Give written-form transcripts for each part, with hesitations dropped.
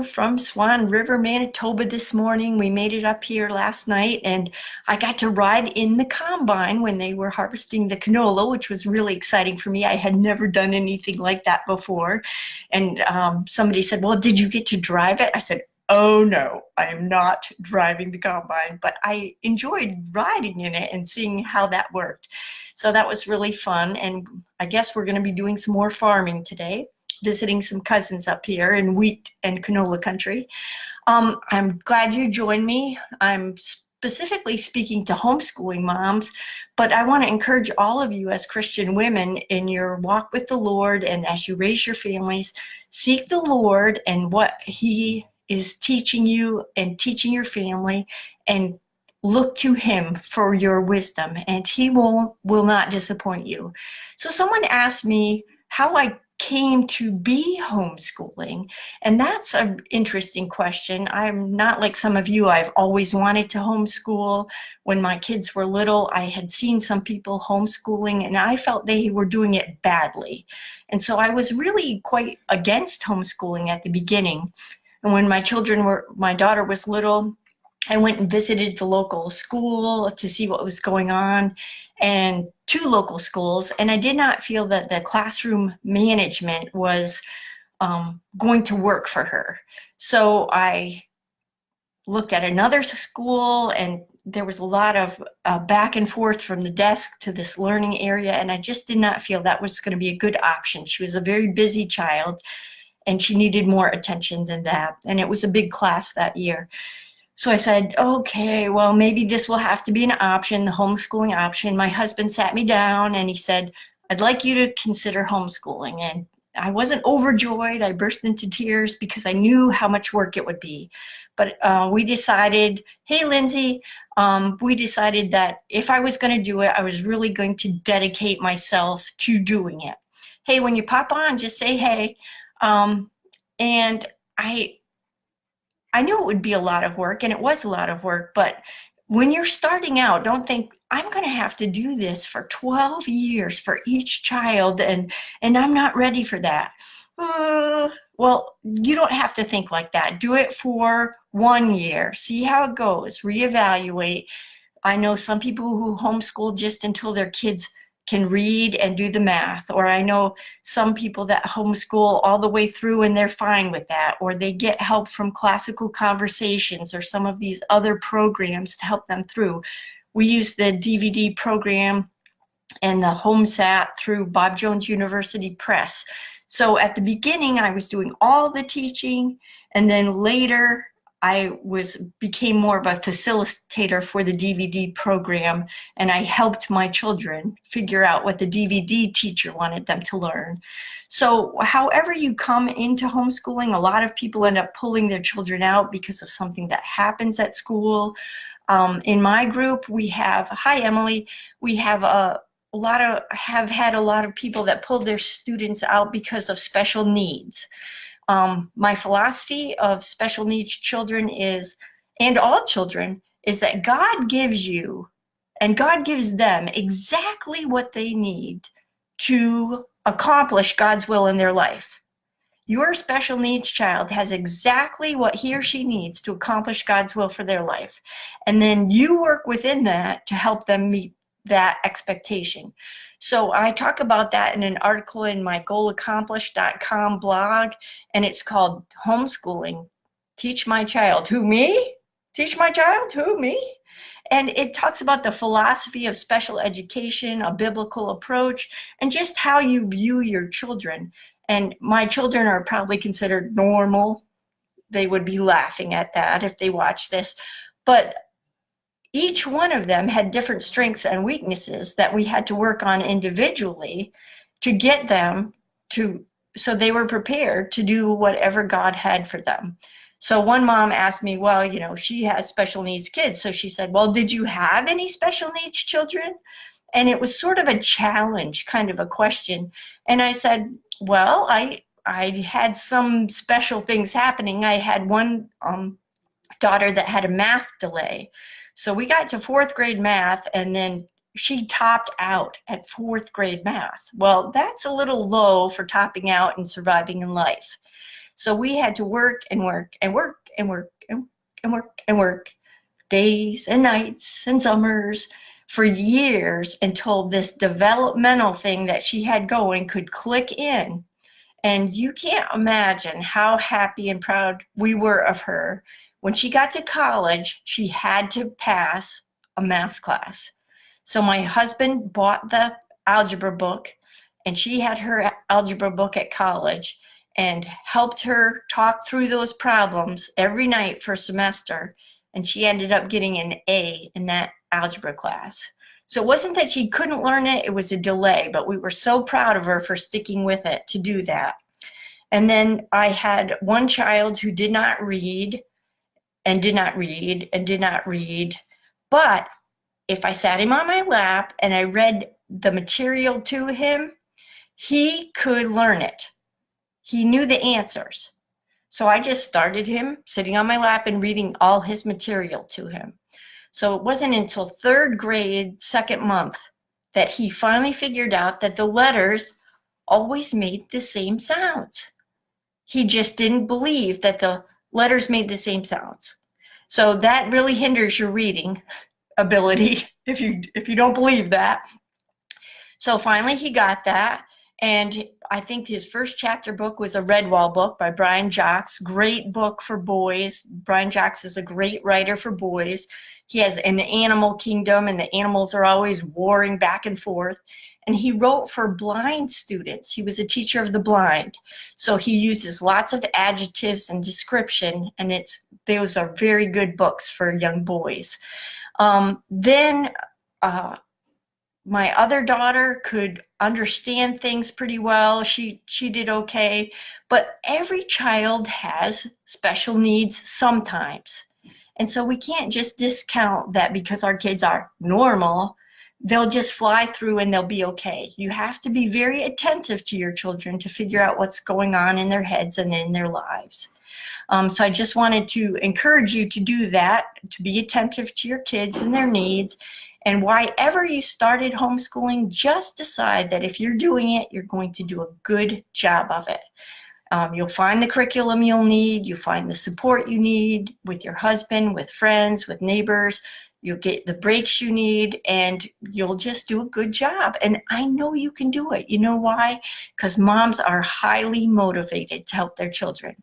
from Swan River, Manitoba this morning. We made it up here last night, and I got to ride in the combine when they were harvesting the canola, which was really exciting for me. I had never done anything like that before. And somebody said, "Well, did you get to drive it?" I said, "Oh no, I am not driving the combine," but I enjoyed riding in it and seeing how that worked. So that was really fun. And I guess we're going to be doing some more farming today, visiting some cousins up here in wheat and canola country. I'm glad you joined me. I'm specifically speaking to homeschooling moms, but I want to encourage all of you as Christian women in your walk with the Lord, and as you raise your families, seek the Lord and what He is teaching you and teaching your family, and look to Him for your wisdom, and He will not disappoint you. So someone asked me how I came to be homeschooling, and that's an interesting question. I'm not like some of you. I've always wanted to homeschool. When my kids were little, I had seen some people homeschooling, and I felt they were doing it badly. And so I was really quite against homeschooling at the beginning. And when my daughter was little, I went and visited the local school to see what was going on, and two local schools, and I did not feel that the classroom management was going to work for her. So I looked at another school, and there was a lot of back and forth from the desk to this learning area, and I just did not feel that was going to be a good option. She was a very busy child, and she needed more attention than that, and it was a big class that year. So I said, okay, well, maybe this will have to be an option, the homeschooling option. My husband sat me down and he said, "I'd like you to consider homeschooling." And I wasn't overjoyed. I burst into tears because I knew how much work it would be. But we decided, hey, Lindsay, we decided that if I was going to do it, I was really going to dedicate myself to doing it. Hey, when you pop on, just say hey. And I knew it would be a lot of work, and it was a lot of work, but when you're starting out, don't think, I'm going to have to do this for 12 years for each child, and I'm not ready for that. Well, you don't have to think like that. Do it for 1 year. See how it goes. Reevaluate. I know some people who homeschool just until their kids can read and do the math, or I know some people that homeschool all the way through and they're fine with that, or they get help from Classical Conversations or some of these other programs to help them through. We use the DVD program and the HomeSat through Bob Jones University Press. So at the beginning, I was doing all the teaching, and then later I became more of a facilitator for the DVD program, and I helped my children figure out what the DVD teacher wanted them to learn. So however you come into homeschooling, a lot of people end up pulling their children out because of something that happens at school. In my group, we have, hi Emily, we have had a lot of people that pulled their students out because of special needs. My philosophy of special needs children is, and all children, is that God gives you and God gives them exactly what they need to accomplish God's will in their life. Your special needs child has exactly what he or she needs to accomplish God's will for their life. And then you work within that to help them meet that expectation. So I talk about that in an article in my goalaccomplished.com blog, and it's called Homeschooling. Teach my child. Who, me? Teach my child? Who, me? And it talks about the philosophy of special education, a biblical approach, and just how you view your children. And my children are probably considered normal. They would be laughing at that if they watch this. But each one of them had different strengths and weaknesses that we had to work on individually to get them to, so they were prepared to do whatever God had for them. So one mom asked me, well, you know, she has special needs kids. So she said, well, did you have any special needs children? And it was sort of a challenge, kind of a question. And I said, well, I had some special things happening. I had one daughter that had a math delay. So we got to fourth grade math, and then she topped out at fourth grade math. Well, that's a little low for topping out and surviving in life. So we had to work and work and work and work and work and work, days and nights and summers for years until this developmental thing that she had going could click in. And you can't imagine how happy and proud we were of her. When she got to college, she had to pass a math class. So my husband bought the algebra book, and she had her algebra book at college and helped her talk through those problems every night for a semester. And she ended up getting an A in that algebra class. So it wasn't that she couldn't learn it, it was a delay, but we were so proud of her for sticking with it to do that. And then I had one child who did not read and did not read and did not read, but if I sat him on my lap and I read the material to him, he could learn it. He knew the answers. So I just started him sitting on my lap and reading all his material to him. So it wasn't until third grade, second month, that he finally figured out that the letters always made the same sounds. He just didn't believe that the letters made the same sounds. So that really hinders your reading ability if you don't believe that. So finally he got that, and I think his first chapter book was a Redwall book by Brian Jacques. Great book for boys. Brian Jacques is a great writer for boys. He has an animal kingdom, and the animals are always warring back and forth. And he wrote for blind students. He was a teacher of the blind. So he uses lots of adjectives and description, and those are very good books for young boys. Then my other daughter could understand things pretty well. She did okay, but every child has special needs sometimes. And so we can't just discount that because our kids are normal, they'll just fly through and they'll be okay. You have to be very attentive to your children to figure out what's going on in their heads and in their lives. So I just wanted to encourage you to do that, to be attentive to your kids and their needs. And whenever you started homeschooling, just decide that if you're doing it, you're going to do a good job of it. You'll find the curriculum you'll need, you'll find the support you need with your husband, with friends, with neighbors. You'll get the breaks you need, and you'll just do a good job. And I know you can do it. You know why? Because moms are highly motivated to help their children.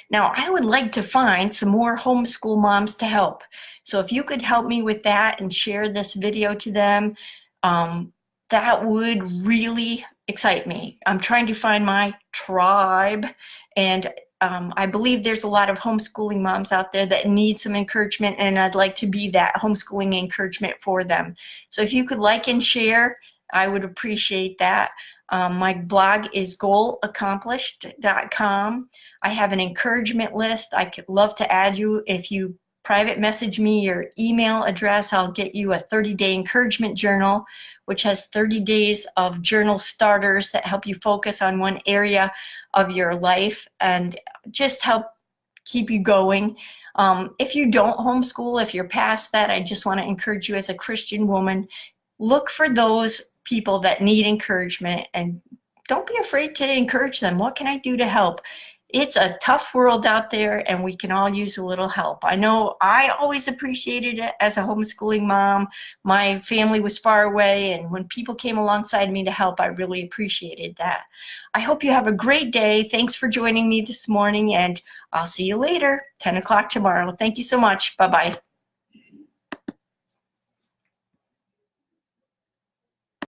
Now, I would like to find some more homeschool moms to help. So if you could help me with that and share this video to them, that would really excite me. I'm trying to find my tribe, and I believe there's a lot of homeschooling moms out there that need some encouragement, and I'd like to be that homeschooling encouragement for them. So if you could like and share, I would appreciate that. My blog is goalaccomplished.com. I have an encouragement list. I could love to add you. If you private message me your email address, I'll get you a 30-day encouragement journal, which has 30 days of journal starters that help you focus on one area of your life and just help keep you going. If you don't homeschool, if you're past that, I just want to encourage you as a Christian woman, look for those people that need encouragement and don't be afraid to encourage them. What can I do to help? It's a tough world out there, and we can all use a little help. I know I always appreciated it as a homeschooling mom. My family was far away, and when people came alongside me to help, I really appreciated that. I hope you have a great day. Thanks for joining me this morning, and I'll see you later, 10 o'clock tomorrow. Thank you so much. Bye-bye.